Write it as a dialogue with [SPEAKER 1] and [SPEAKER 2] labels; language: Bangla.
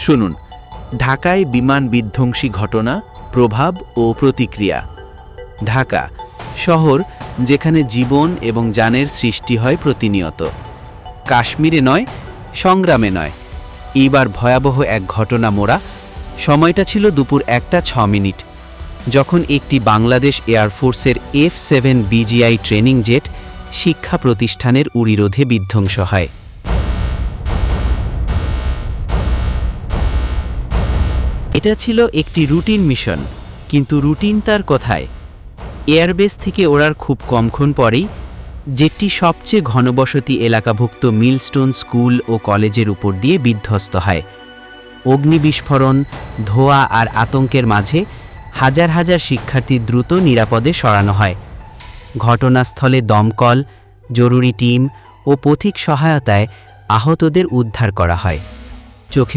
[SPEAKER 1] শুনুন, ঢাকায় বিমান বিধ্বংসী ঘটনা, প্রভাব ও প্রতিক্রিয়া। ঢাকা শহর যেখানে জীবন এবং জানের সৃষ্টি হয় প্রতিনিয়ত। কাশ্মীরে নয়, সংগ্রামে নয়, এইবার ভয়াবহ এক ঘটনা মোড়া। সময়টা ছিল দুপুর 1:06, যখন একটি বাংলাদেশ এয়ারফোর্সের F-7 BGI ট্রেনিং জেট শিক্ষা প্রতিষ্ঠানের উড়িরোধে বিধ্বংস হয়। এটা ছিল একটি রুটিন মিশন, কিন্তু রুটিন তার কোথায়? এয়ারবেস থেকে ওড়ার খুব কমক্ষণ পরেই জেটটি সবচেয়ে ঘনবসতি এলাকাভুক্ত মিলস্টোন স্কুল ও কলেজের উপর দিয়ে বিধ্বস্ত হয়। অগ্নিবিস্ফোরণ, ধোঁয়া আর আতঙ্কের মাঝে হাজার হাজার শিক্ষার্থী দ্রুত নিরাপদে সরানো হয়। ঘটনাস্থলে দমকল, জরুরি টিম ও পথিক সহায়তায় আহতদের উদ্ধার করা হয়। চোখে